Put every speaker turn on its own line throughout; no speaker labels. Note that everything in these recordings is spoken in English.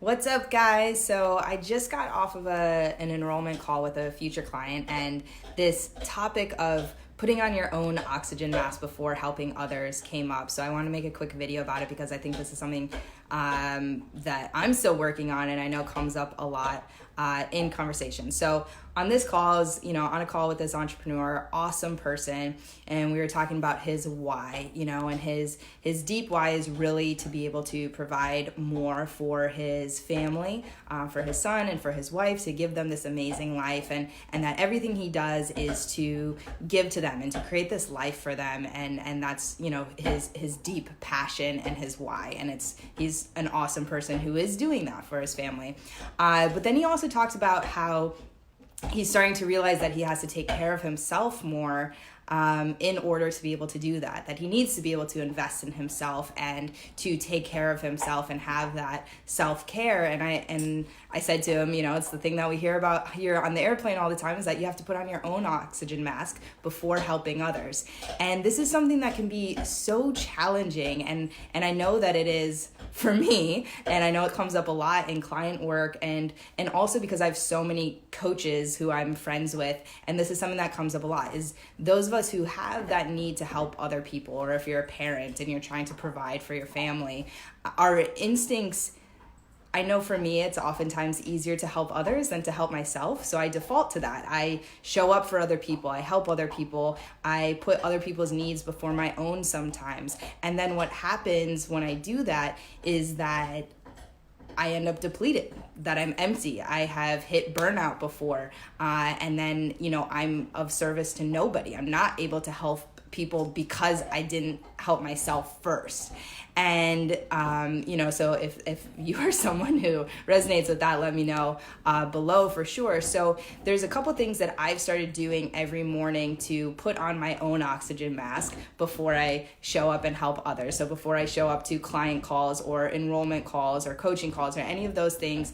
What's up, guys? So I just got off of an enrollment call with a future client, and this topic of putting on your own oxygen mask before helping others came up. So I want to make a quick video about it because I think this is something that I'm still working on, and I know comes up a lot in conversation. So on this call, I was, on a call with this entrepreneur, awesome person, and we were talking about his why, and his deep why is really to be able to provide more for his family, for his son and for his wife, to give them this amazing life, and that everything he does is to give to them and to create this life for them, and that's his deep passion and his why, and he's an awesome person who is doing that for his family. But then he also talks about how he's starting to realize that he has to take care of himself more in order to be able to do that he needs to be able to invest in himself and to take care of himself and have that self-care. And I said to him, it's the thing that we hear about here on the airplane all the time, is that you have to put on your own oxygen mask before helping others. And this is something that can be so challenging, and I know that it is for me, and I know it comes up a lot in client work, and also because I have so many coaches who I'm friends with, and this is something that comes up a lot, is those of us who have that need to help other people, or if you're a parent and you're trying to provide for your family, our instincts, I know for me, it's oftentimes easier to help others than to help myself. So I default to that. I show up for other people. I help other people. I put other people's needs before my own sometimes. And then what happens when I do that is that I end up depleted, that I'm empty. I have hit burnout before. And then, I'm of service to nobody. I'm not able to help people because I didn't help myself first. And, so if you are someone who resonates with that, let me know below for sure. So there's a couple things that I've started doing every morning to put on my own oxygen mask before I show up and help others. So before I show up to client calls or enrollment calls or coaching calls or any of those things,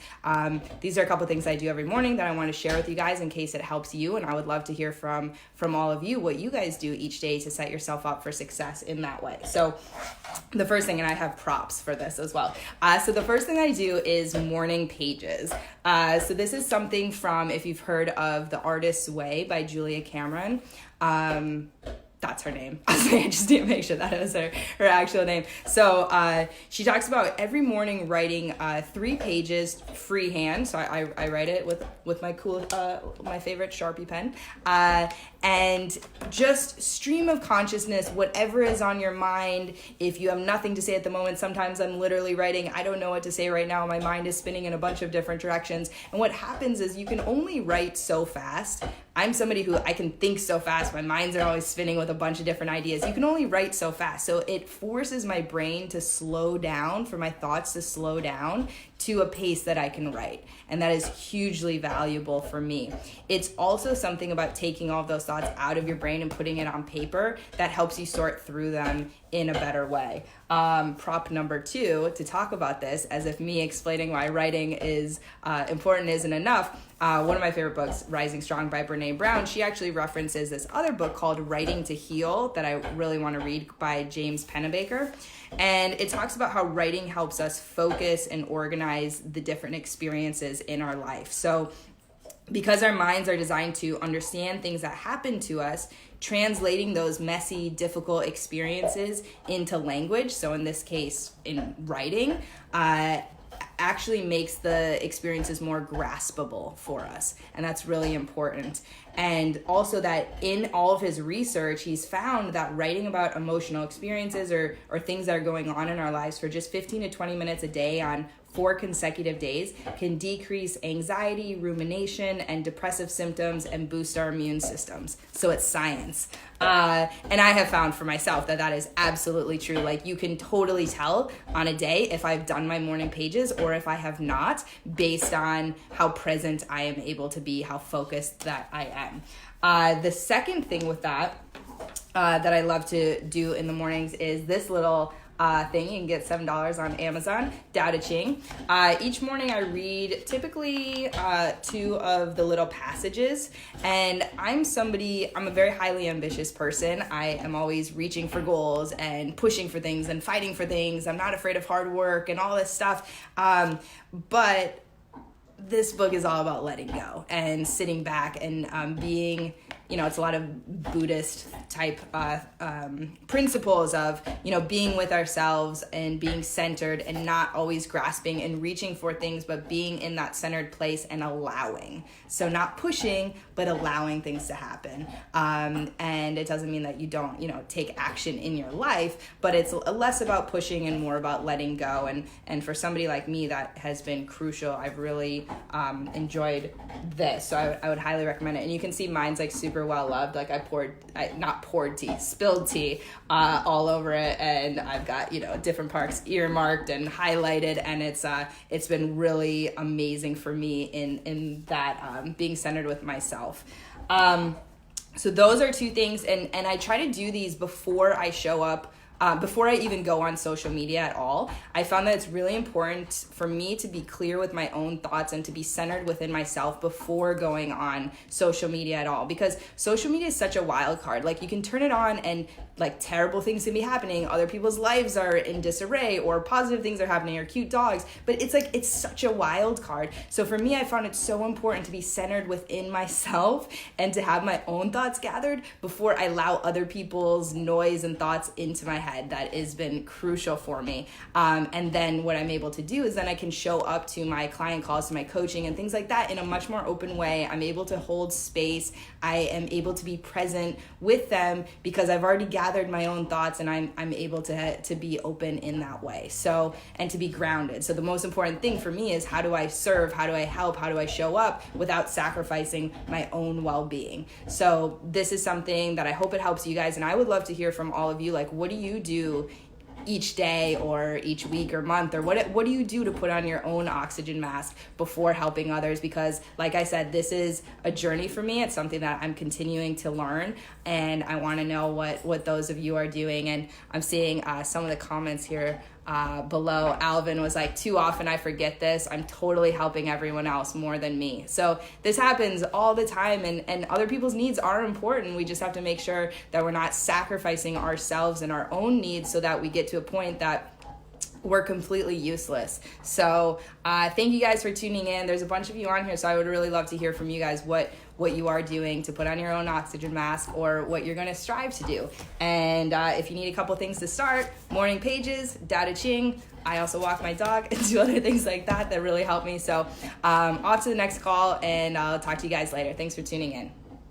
these are a couple things I do every morning that I want to share with you guys in case it helps you. And I would love to hear from all of you what you guys do each day to set yourself up for success in that way. So the first thing, and I have props for this as well. So the first thing I do is morning pages. So this is something from, if you've heard of The Artist's Way by Julia Cameron. That's her name. I just need to make sure that is her actual name. So she talks about every morning writing 3 pages freehand. So I write it with my cool, my favorite Sharpie pen. And just stream of consciousness, whatever is on your mind. If you have nothing to say at the moment, sometimes I'm literally writing, I don't know what to say right now. My mind is spinning in a bunch of different directions. And what happens is you can only write so fast. I'm somebody who I can think so fast. My minds are always spinning with a bunch of different ideas. You can only write so fast. So it forces my brain to slow down, for my thoughts to slow down to a pace that I can write. And that is hugely valuable for me. It's also something about taking all of those thoughts out of your brain and putting it on paper that helps you sort through them in a better way. Prop number 2 to talk about this, as if me explaining why writing is important isn't enough. One of my favorite books, Rising Strong by Brene Brown, she actually references this other book called Writing to Heal that I really want to read by James Pennebaker. And it talks about how writing helps us focus and organize the different experiences in our life. So because our minds are designed to understand things that happen to us, translating those messy, difficult experiences into language, so in this case, in writing, actually makes the experiences more graspable for us. And that's really important. And also that in all of his research, he's found that writing about emotional experiences or things that are going on in our lives for just 15 to 20 minutes a day on 4 consecutive days can decrease anxiety, rumination, and depressive symptoms and boost our immune systems. So it's science. And I have found for myself that is absolutely true. Like, you can totally tell on a day if I've done my morning pages or if I have not, based on how present I am able to be, how focused that I am. The second thing with that I love to do in the mornings is this little thing. You can get $7 on Amazon, Tao Te Ching. Each morning I read typically 2 of the little passages, and I'm a very highly ambitious person. I am always reaching for goals and pushing for things and fighting for things. I'm not afraid of hard work and all this stuff. But this book is all about letting go and sitting back and being, it's a lot of Buddhist type principles of, being with ourselves and being centered and not always grasping and reaching for things, but being in that centered place and allowing. So not pushing, but allowing things to happen. And it doesn't mean that you don't, take action in your life, but it's less about pushing and more about letting go. And for somebody like me, that has been crucial. I've really enjoyed this. So I would highly recommend it. And you can see mine's like super well loved. Like spilled tea all over it, and I've got different parts earmarked and highlighted, and it's been really amazing for me in that being centered with myself. So those are 2 things, and I try to do these before I show up. Before I even go on social media at all. I found that it's really important for me to be clear with my own thoughts and to be centered within myself before going on social media at all, because social media is such a wild card. Like, you can turn it on and like terrible things can be happening. Other people's lives are in disarray, or positive things are happening, or cute dogs. But it's such a wild card. So for me, I found it so important to be centered within myself and to have my own thoughts gathered before I allow other people's noise and thoughts into my head. That has been crucial for me. And then what I'm able to do is then I can show up to my client calls, to my coaching and things like that in a much more open way. I'm able to hold space. I am able to be present with them because I've already gathered my own thoughts, and I'm able to be open in that way. So, and to be grounded. So the most important thing for me is, how do I serve? How do I help? How do I show up without sacrificing my own well-being? So this is something that I hope it helps you guys. And I would love to hear from all of you. Like, what do you do each day or each week or month, or what do you do to put on your own oxygen mask before helping others? Because like I said, this is a journey for me. It's something that I'm continuing to learn, and I want to know what those of you are doing. And I'm seeing some of the comments here below. Alvin was like, too often I forget this. I'm totally helping everyone else more than me. So this happens all the time, and other people's needs are important. We just have to make sure that we're not sacrificing ourselves and our own needs so that we get to a point that we're completely useless. So thank you guys for tuning in. There's a bunch of you on here, so I would really love to hear from you guys what you are doing to put on your own oxygen mask, or what you're going to strive to do. And if you need a couple things to start, morning pages, Tao Te Ching. I also walk my dog and do other things like that really help me. So off to the next call, and I'll talk to you guys later. Thanks for tuning in.